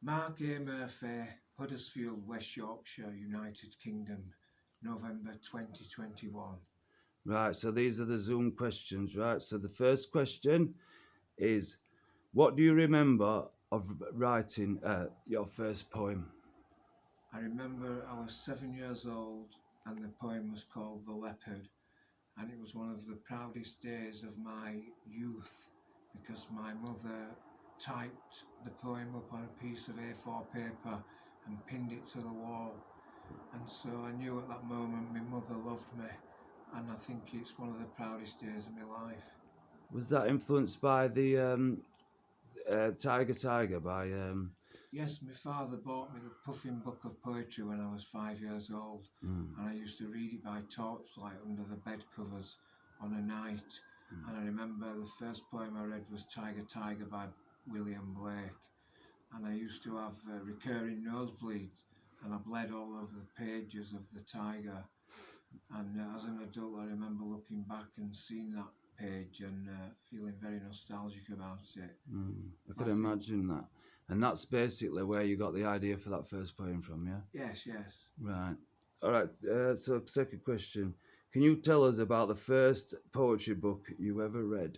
Mark A. Murphy, Huddersfield, West Yorkshire, United Kingdom, November 2021. Right, so these are the Zoom questions, right? So the first question is, what do you remember of writing your first poem? I remember I was 7 years old and the poem was called The Leopard, and it was one of the proudest days of my youth because my mother typed the poem up on a piece of A4 paper and pinned it to the wall. And so I knew at that moment my mother loved me, and I think it's one of the proudest days of my life. Was that influenced by the Tiger by Yes, my father bought me the Puffin Book of Poetry when I was 5 years old, and I used to read it by torchlight under the bed covers on a night. And I remember the first poem I read was Tiger by William Blake, and I used to have recurring nosebleeds, and I bled all over the pages of the Tiger. And as an adult, I remember looking back and seeing that page and feeling very nostalgic about it. I I could think, imagine that. And that's basically where you got the idea for that first poem from, yeah? yes, yes. Right. All right. So, second question. Can you tell us about the first poetry book you ever read?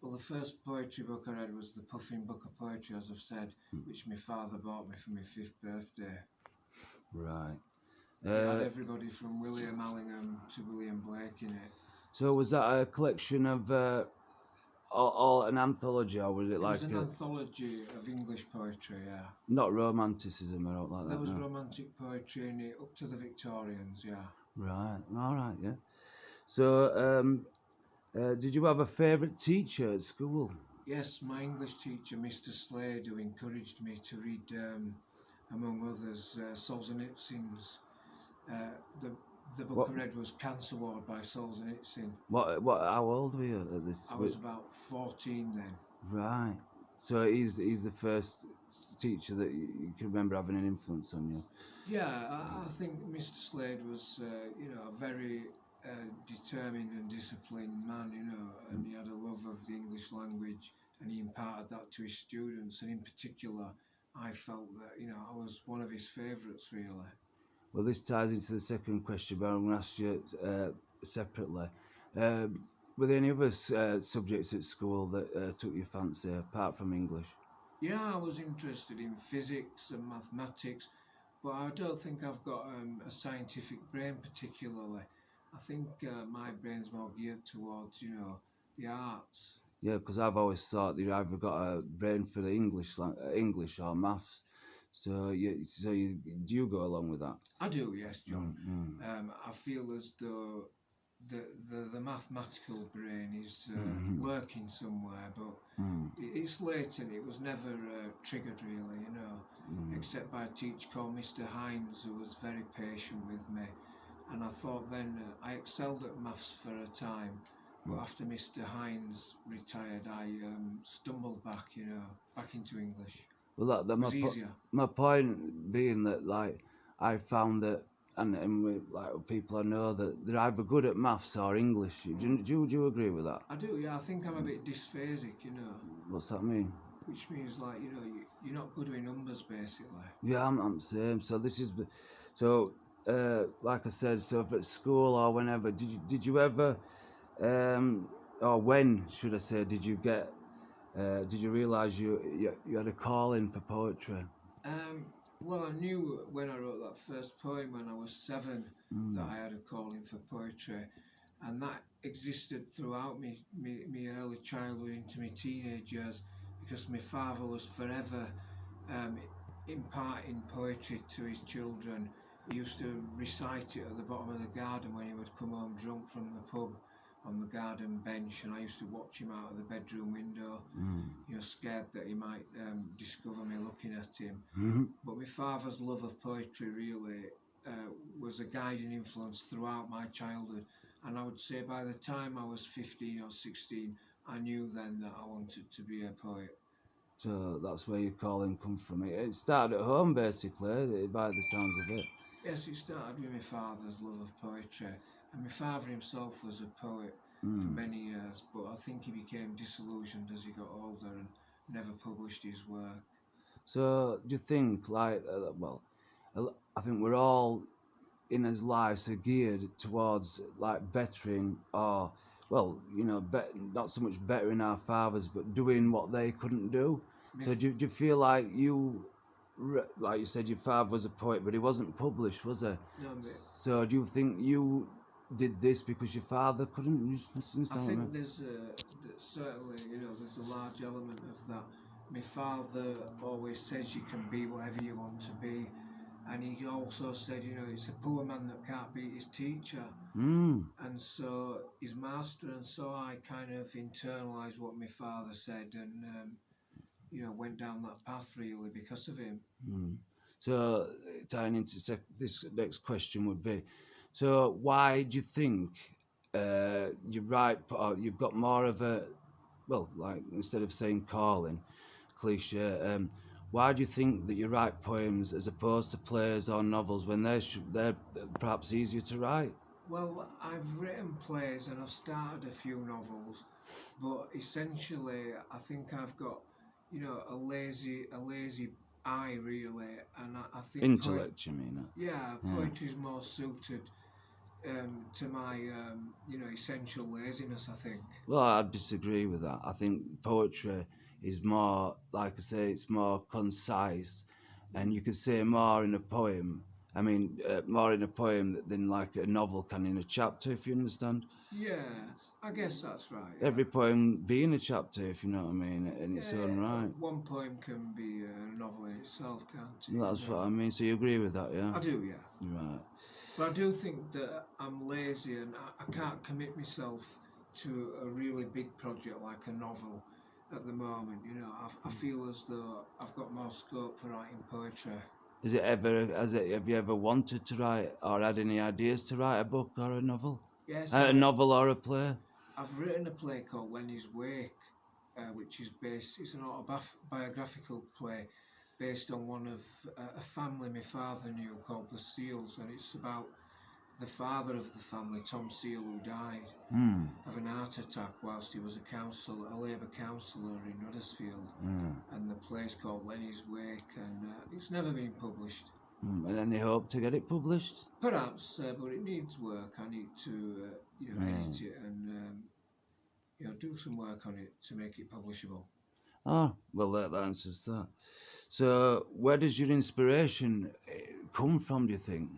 Well, the first poetry book I read was the Puffin Book of Poetry, as I've said, which my father bought me for my 5th birthday. Right. It had everybody from William Allingham to William Blake in it. So, was that a collection of all an anthology, or was it It like was an anthology of English poetry, yeah. not romanticism or not like There that? was No. romantic poetry in it up to the Victorians, yeah. Right. All right. Yeah. So, did you have a favourite teacher at school? Yes, my English teacher, Mr. Slade, who encouraged me to read, among others, Solzhenitsyn's. Uh, the the book What? I read was Cancer Ward by Solzhenitsyn. What? What? How old were you at this? I was about 14 then. Right. So he's the first teacher that you can remember having an influence on you. Yeah, I think Mr. Slade was, a very determined and disciplined man, and he had a love of the English language, and he imparted that to his students. And in particular, I felt that, I was one of his favourites, really. Well, this ties into the second question, but I'm going to ask you separately. Were there any other subjects at school that took your fancy apart from English? Yeah, I was interested in physics and mathematics, but I don't think I've got a scientific brain particularly. I think my brain's more geared towards, the arts. Yeah, because I've always thought that you either got a brain for the English or maths. So do you go along with that? I do, yes, John. Mm-hmm. I feel as though the mathematical brain is lurking somewhere, but it's latent. It was never triggered really, except by a teacher called Mr. Hines, who was very patient with me. And I thought then I excelled at maths for a time, but after Mr. Hines retired, I stumbled back into English. Well, It was easier. my point being that like I found that, and like people I know that they're either good at maths or English. Do you agree with that? I do, yeah. I think I'm a bit dysphasic, What's that mean? which means like you're not good with numbers basically. Yeah, I'm the same. So this is, so like I said, so if at school or whenever, did you ever, or when should I say, did you realise you had a calling for poetry? Um, well, I knew when I wrote that first poem when I was 7 that I had a calling for poetry, and that existed throughout me early childhood into my teenage years, because my father was forever um, imparting poetry to his children. He used to recite it at the bottom of the garden when he would come home drunk from the pub on the garden bench, and I used to watch him out of the bedroom window, scared that he might discover me looking at him. But my father's love of poetry really was a guiding influence throughout my childhood, and I would say by the time I was 15 or 16, I knew then that I wanted to be a poet. So that's where your calling come from. It started at home basically, by the sounds of it. Yes, it started with my father's love of poetry, and my father himself was a poet for many years, but I think he became disillusioned as he got older and never published his work. So do you think, like, well, I think we're all in his lives are geared towards like bettering or, well, not so much bettering our fathers, but doing what they couldn't do. My So f- do you feel like like you said, your father was a poet, but he wasn't published, was he? no, So do you think you did this because your father couldn't? You I understand what I mean? think certainly, there's a large element of that. My father always says you can be whatever you want to be, and he also said, it's a poor man that can't beat his teacher, Mm. and so his master, and so I kind of internalized what my father said, and went down that path really because of him. Mm. So tying into this next question would be, so why do you think you write? You've got more of a, well, like instead of saying calling, cliche. Why do you think that you write poems as opposed to plays or novels when they're perhaps easier to write? Well, I've written plays and I've started a few novels, but essentially, I think I've got, a lazy eye really, and I think Intellect, you mean? yeah, Yeah. poetry is more suited to my, essential laziness. I think. Well, I disagree with that. I think poetry is more, like I say, it's more concise, and Mm. you can say more in a poem. I mean, more in a poem than like a novel can in a chapter, if you understand. Yeah, I guess that's right. Yeah. Every poem being a chapter, if you know what I mean, in its own Yeah, right. one poem can be a novel in itself, can't it? That's what I mean. So you agree with that, yeah? I do, yeah. Right. But I do think that I'm lazy and I can't commit myself to a really big project like a novel at the moment. I feel as though I've got more scope for writing poetry. Have you ever wanted to write or had any ideas to write a book or a novel? Yes, A novel or a play? I've written a play called Lenny's Wake, which is it's an autobiographical play based on one of a family my father knew called the Seals, and it's about the father of the family, Tom Seal, who died Hmm. of an heart attack whilst he was a Labour councillor in Huddersfield, Yeah. and the play's called Lenny's Wake, and it's never been published. And any hope to get it published? Perhaps, but it needs work. I need to, Yeah. edit it and do some work on it to make it publishable. Oh, well, that answers that. So, where does your inspiration come from, do you think?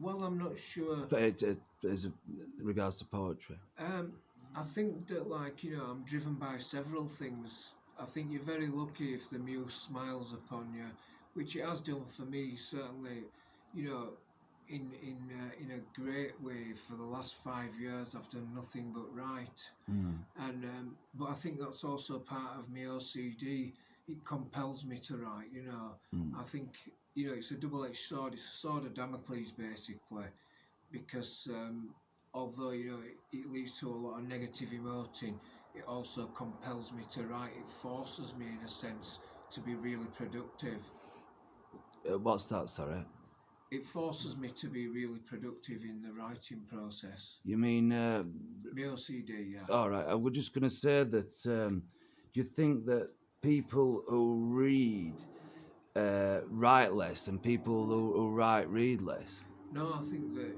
Well, I'm not sure. As regards to poetry? Um, I think that, like, I'm driven by several things. I think you're very lucky if the muse smiles upon you, which it has done for me, certainly, you know, in a great way. For the last 5 years, I've done nothing but write, Mm. and but I think that's also part of my OCD. It compels me to write. Mm. I think it's a double-edged sword. It's a sword of Damocles, basically, because although it leads to a lot of negative emoting, it also compels me to write. It forces me, in a sense, to be really productive. What's that, sorry? It forces me to be really productive in the writing process. You mean, My OCD, yeah. all right, I was just going to say that, do you think that people who read write less and people who write read less? No, I think that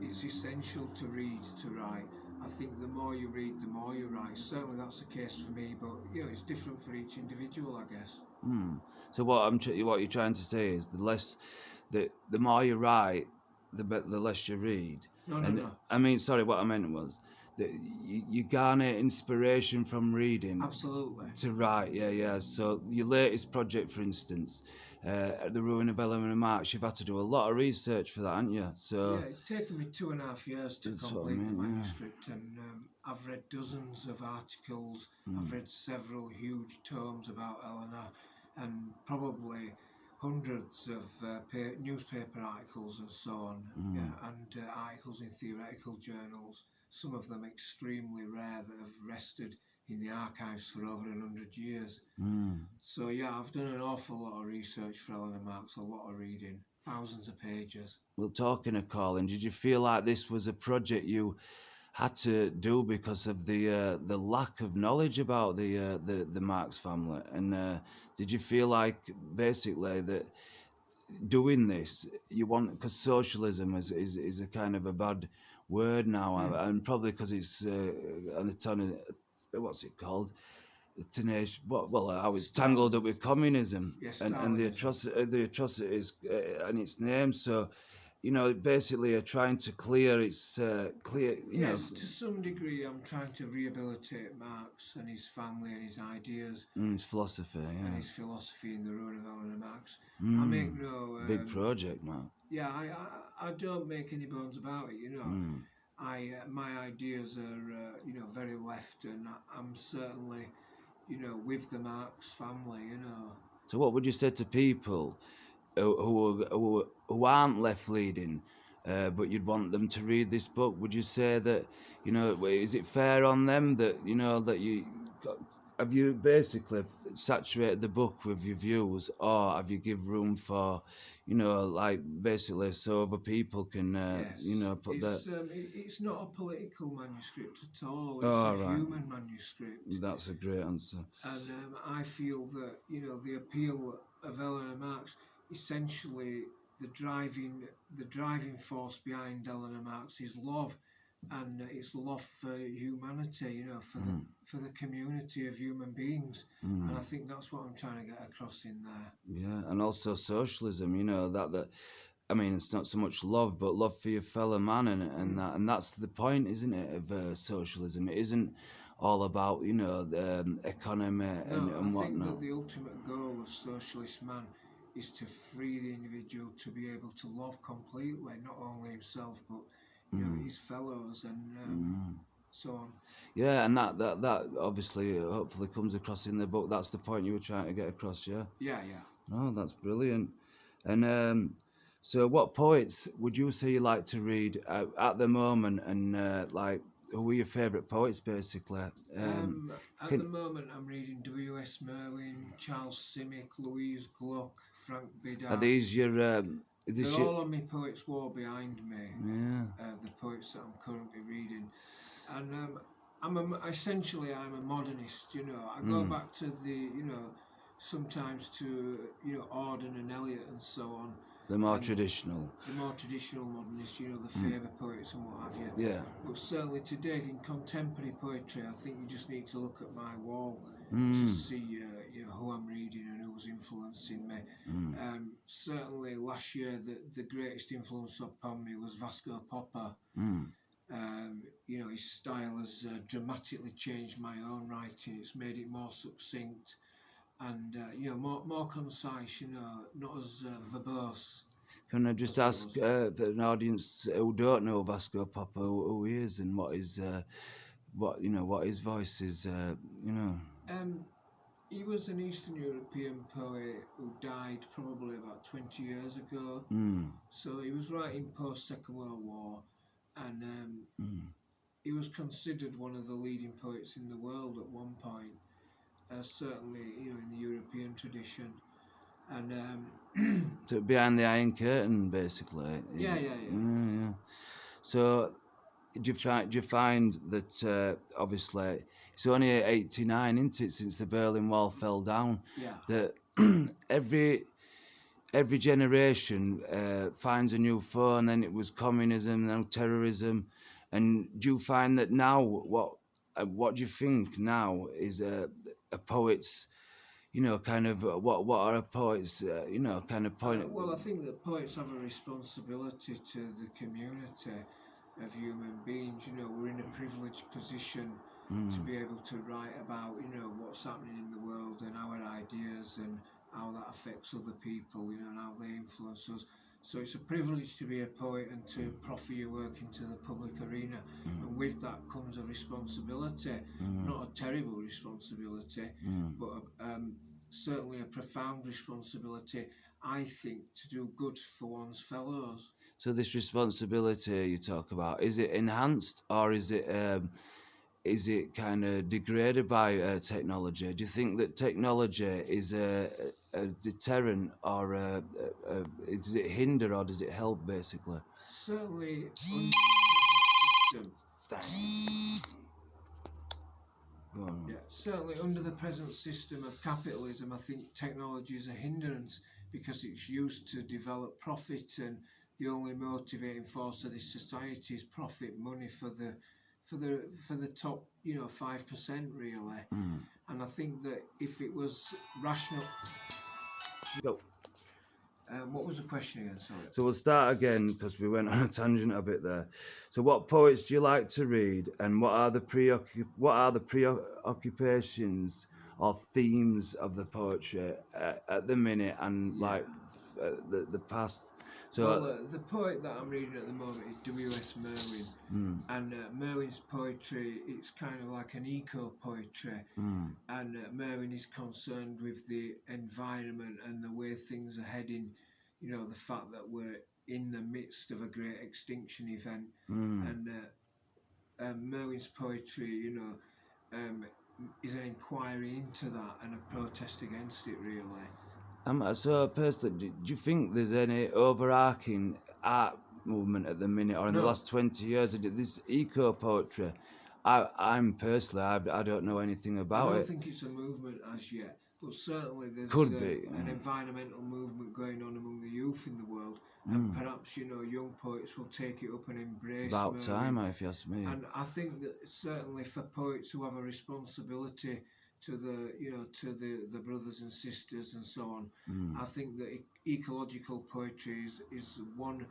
it's essential to read to write. I think the more you read, the more you write. Certainly, that's the case for me. But it's different for each individual, I guess. Hmm. So what you're trying to say is the more you write, the less you read. No, no, And no. I mean, sorry, what I meant was that you garner inspiration from reading Absolutely. to write. Yeah, yeah. So your latest project, for instance, The Ruin of Eleanor Marx, you've had to do a lot of research for that, haven't you? Yeah, So it's taken me 2.5 years to that's what I complete the mean. manuscript, and I've read dozens of articles. Yeah. I've read several huge tomes about Eleanor, and probably hundreds of newspaper articles and so on. Yeah, and articles in theoretical journals. Some of them extremely rare that have rested in the archives for over 100 years. Mm. So yeah, I've done an awful lot of research for Eleanor Marx, a lot of reading, thousands of pages. Well, talking of calling, did you feel like this was a project you had to do because of the lack of knowledge about the Marx family. And did you feel like basically that doing this you want, because socialism is a kind of a bad word now, and probably because it's an ton of, what's it called, tenacious, well, I was tangled up with communism, Yes, and the atrocities and its name. So, basically, are trying to clear its Yes, to some degree, I'm trying to rehabilitate Marx and his family and his ideas its philosophy, and yeah. his philosophy in the run of Eleanor Marx. I Mm, make no big project, man. yeah, I don't make any bones about it. My ideas are very left, and I'm certainly with the Marx family. So, what would you say to people who aren't left leading, but you'd want them to read this book? Would you say that, is it fair on them that that you have you basically saturated the book with your views, or have you give room for, like basically so other people can, Yes, put that? it's not a political manuscript at all. It's Oh, a right. human manuscript. That's a great answer. And I feel that the appeal of Eleanor Marx, essentially the driving force behind Eleanor Marx is love, and it's love for humanity, for the community of human beings, and I think that's what I'm trying to get across in there. Yeah, and also socialism. That I mean, it's not so much love, but love for your fellow man, and that's the point, isn't it, of socialism? It isn't all about the economy No, I and think whatnot. that the ultimate goal of socialist man is to free the individual to be able to love completely, not only himself but his fellows and so on. Yeah, and that obviously hopefully comes across in the book. That's the point you were trying to get across, yeah. Yeah, yeah. Oh, that's brilliant. And so, what poets would you say you like to read at the moment? And like, who are your favourite poets, basically? At the Can, moment, I'm reading W.S. Merwin, Charles Simic, Louise Gluck, Frank are Biddart. these your? Is this They're your? all on my poets' wall behind me. Yeah. The poets that I'm currently reading, and essentially I'm a modernist. I go back to sometimes to Auden and Eliot and so on. The more traditional. The more traditional modernists, the Faber poets and what have you. Yeah. But certainly today in contemporary poetry, I think you just need to look at my wall to see who I'm reading and who's influencing me. Certainly last year the greatest influence upon me was Vasco Popper. His style has dramatically changed my own writing. It's made it more succinct and more concise. Not as verbose. Can I just ask for an audience who don't know Vasco Popper who he is and what his what his voice is? He was an Eastern European poet who died probably about 20 years ago. So he was writing post Second World War, and he was considered one of the leading poets in the world at one point. Certainly, in the European tradition, and So behind the Iron Curtain, basically. yeah. So do you find that obviously it's only 89, isn't it, since the Berlin Wall fell down? Yeah. That every generation finds a new foe, and then it was communism, now terrorism, and do you find that now what do you think now is a poet's kind of what are a poet's kind of point? Well, I think that poets have a responsibility to the community of human beings. We're in a privileged position to be able to write about what's happening in the world and our ideas and how that affects other people, and how they influence us. So it's a privilege to be a poet and to proffer your work into the public arena, and with that comes a responsibility, not a terrible responsibility, but certainly a profound responsibility, I think, to do good for one's fellows. So this responsibility you talk about, is it enhanced or is it kind of degraded by technology? Do you think that technology is a deterrent, or does it hinder or does it help, basically? Certainly, under the present system, Go on. Yeah, certainly under the present system of capitalism, I think technology is a hindrance because it's used to develop profit, and the only motivating force of this society is profit, money for the top, 5% really. Mm. And I think that if it was rational, Go. what was the question again? Sorry. So we'll start again because we went on a tangent a bit there. So, what poets do you like to read, and what are the preoccupations or themes of the poetry at the minute, and Yeah. like the past? So, Well, the poet that I'm reading at the moment is W.S. Merwin, mm, and Merwin's poetry, it's kind of like an eco poetry, mm, and Merwin is concerned with the environment and the way things are heading. The fact that we're in the midst of a great extinction event, mm. and Merwin's poetry, um, is an inquiry into that and a protest against it, really. So personally, do you think there's any overarching art movement at the minute, or in the No, last 20 years, this eco poetry? I'm personally, I don't know anything I about don't it. think it's a movement as yet, but certainly there's Could be. an environmental movement going on among the youth in the world, and Mm. perhaps young poets will take it up and embrace About Merwin. time, if you ask me. And I think that certainly for poets who have a responsibility to the brothers and sisters and so on, Mm. I think that ecological poetry is one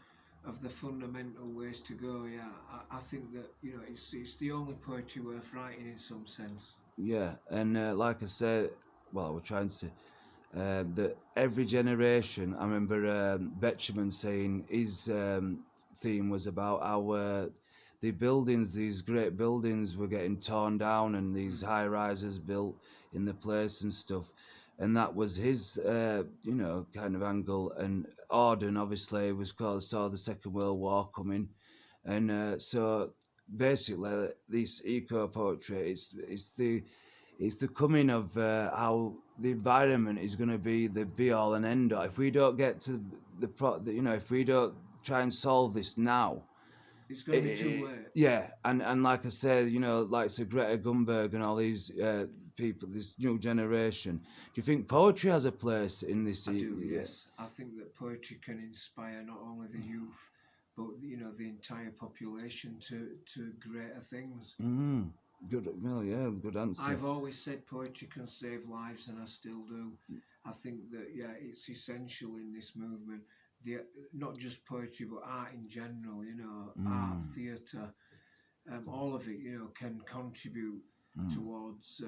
of the fundamental ways to go. Yeah, I think that it's the only poetry worth writing in some sense. Yeah, and like I said, well, we're trying to that every generation. I remember Betjeman saying his theme was about how the buildings, these great buildings, were getting torn down and these Mm. high rises built in the place and stuff. And that was his, kind of angle. And Auden, obviously, was called saw the Second World War coming, and so basically, this eco poetry, it's the coming of how the environment is going to be the be all and end all. If we don't get to if we don't try and solve this now, It's going to be too late. yeah, and like I said, like so Greta Thunberg and all these people, this new generation. Do you think poetry has a place in this? I do, Yeah. yes. I think that poetry can inspire not only the youth, but the entire population to greater things. Mm, good. Well, yeah, good answer. I've always said poetry can save lives, and I still do. I think that it's essential in this movement. The Not just poetry, but art in general. Art, Mm, theatre, all of it. Can contribute mm. towards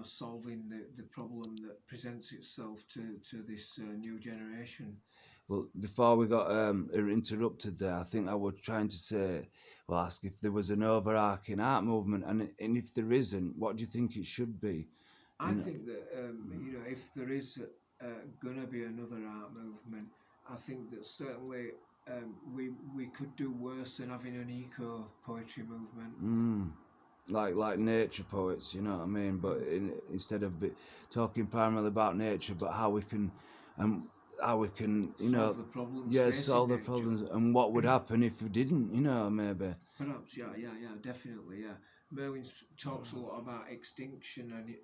solving the problem that presents itself to this new generation. Well, before we got interrupted there, I think I was trying to say, well, ask if there was an overarching art movement, and if there isn't, what do you think it should be? I You know, think that if there is gonna be another art movement, I think that certainly we could do worse than having an eco poetry movement. mm, like nature poets, you know what I mean? But instead of talking primarily about nature, but um, how we can, Solve the problems yeah, facing solve the nature. problems, and what would happen if we didn't, maybe. Perhaps, yeah, definitely, yeah. Merwin talks a lot about extinction, and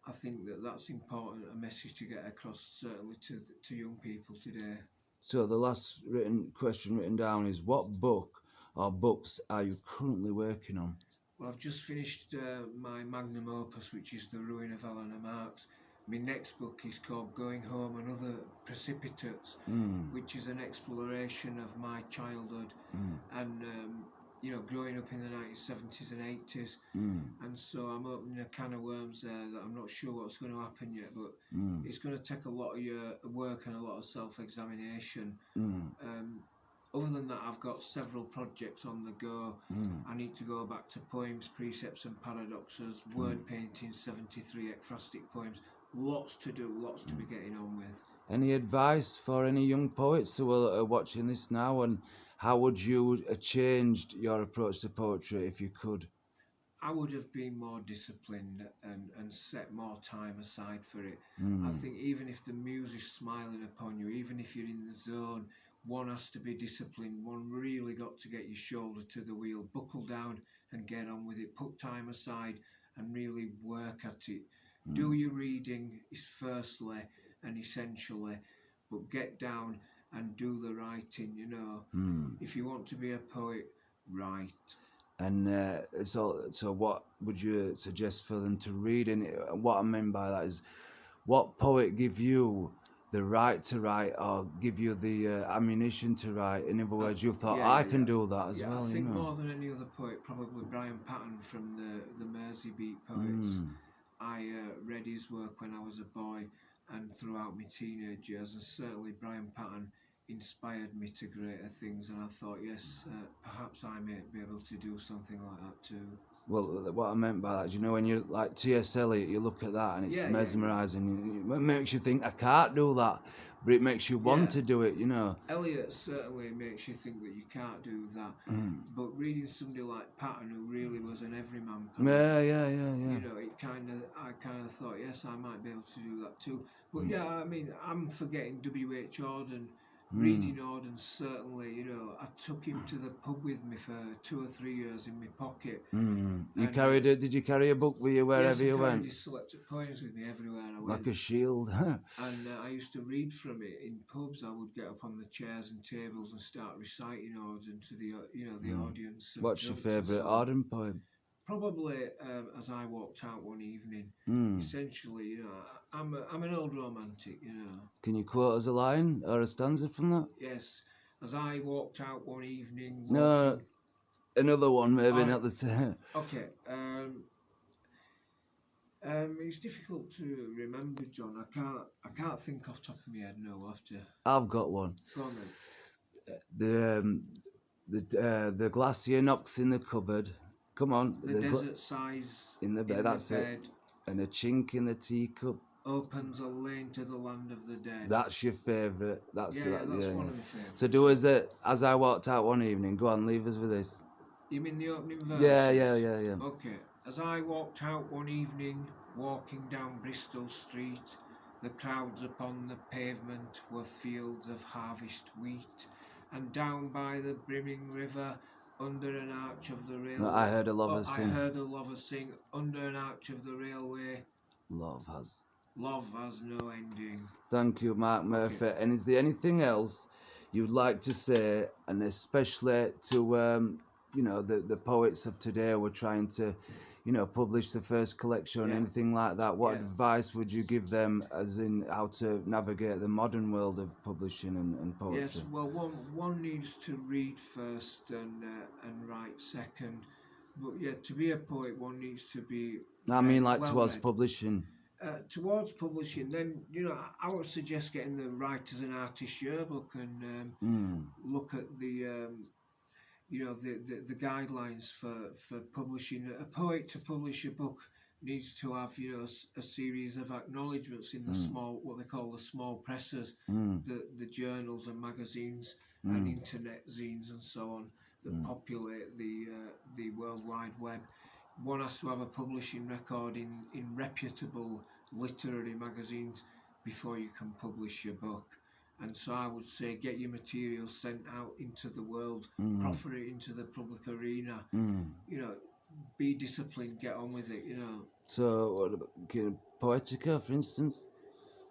I think that that's important, a message to get across, certainly to young people today. So the last written question written down is, what book or books are you currently working on? Well, I've just finished my magnum opus, which is The Ruin of Eleanor Marx. My next book is called Going Home and Other Precipitates, Mm, which is an exploration of my childhood mm, and growing up in the 1970s and 80s. mm, And so I'm opening a can of worms there that I'm not sure what's going to happen yet, but mm, it's going to take a lot of your work and a lot of self-examination. mm, Um, Other than that, I've got several projects on the go. mm, I need to go back to poems, precepts, and paradoxes, mm, word painting, 73 ekphrastic poems. Lots to do, lots to be mm. getting on with. Any advice for any young poets who are watching this now, and how would you changed your approach to poetry if you could? I would have been more disciplined and set more time aside for it. I Mm, think even if the muse is smiling upon you, even if you're in the zone one has to be disciplined. One really got to get your shoulder to the wheel, buckle down and get on with it. Put time aside and really work at it. Do your reading is firstly and essentially, but get down and do the writing, you know. If you want to be a poet, write. And so what would you suggest for them to read? And what I mean by that is, what poet give you the right to write, or give you the ammunition to write? In other words, you thought, I can do that as well. I think you know? more than any other poet, probably Brian Patton from the Mersey Beat Poets. I read his work when I was a boy and throughout my teenage years, and certainly Brian Patton inspired me to greater things, and I thought, yes, perhaps I may be able to do something like that too. Well, what I meant by that, you know, when you like T.S. Eliot, you look at that and it's mesmerising. It makes you think, I can't do that, but it makes you want to do it, you know. Eliot certainly makes you think that you can't do that, but reading somebody like Patton, who really was an everyman poet, you know, I kind of thought, yes, I might be able to do that too. But yeah, I mean, I'm forgetting W.H. Auden. Reading Auden, certainly, you know, I took him to the pub with me for 2 or 3 years in my pocket. You carried it? Did you carry a book with you wherever you went? Yes, I carried his selected poems with me everywhere I went. Like a shield. And I used to read from it in pubs. I would get up on the chairs and tables and start reciting Auden to the the audience. What's your favourite Auden poem? Probably As I Walked Out One Evening. Essentially, you know, I'm an old romantic, you know. Can you quote us a line or a stanza from that? Yes. As I walked out one evening. No, another one, maybe not the time. Okay. It's difficult to remember, John. I can't think off the top of my head. No, after. I've got one. Go on then. The glacier knocks in the cupboard. Come on. The desert sighs in the bed. That's it. And a chink in the teacup opens a lane to the land of the dead. That's your favourite. That's one of the favourites. So do us As I Walked Out One Evening. Go on, leave us with this. You mean the opening verse? Yeah. Okay. As I walked out one evening, walking down Bristol Street, the crowds upon the pavement were fields of harvest wheat, and down by the brimming river, under an arch of the railway. I heard a lover sing. I heard a lover sing under an arch of the railway. Love has no ending. Thank you, Mark Murphy. And is there anything else you'd like to say, and especially to the poets of today who are trying to publish the first collection, anything like that? What advice would you give them, as in how to navigate the modern world of publishing and poetry? Yes, well, one needs to read first and write second. But to be a poet, one needs to be. Towards publishing. Towards publishing, then I would suggest getting the Writers and Artists Yearbook and look at the the guidelines for publishing. A poet, to publish a book, needs to have a series of acknowledgements in the small, what they call the small presses, the journals and magazines and internet zines and so on that populate the World Wide Web. One has to have a publishing record in reputable literary magazines before you can publish your book. And so I would say, get your material sent out into the world, proffer it into the public arena. Be disciplined, get on with it. So, what about Poetica, for instance?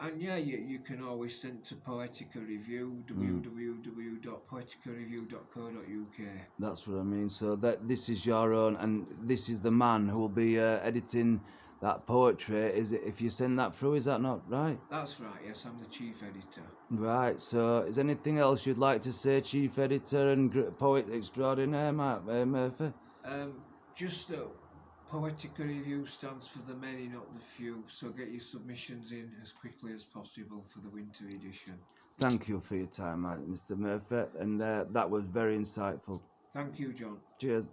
And you can always send to Poetica Review, www.poeticareview.co.uk. That's what I mean. So this is your own, and this is the man who will be editing that poetry. Is it? If you send that through, is that not right? That's right. Yes, I'm the chief editor. Right. So, is anything else you'd like to say, chief editor and poet extraordinaire, Mark Murphy? Just that Poetica Review stands for the many, not the few. So get your submissions in as quickly as possible for the winter edition. Thank you for your time, Mr. Murphy, and that was very insightful. Thank you, John. Cheers.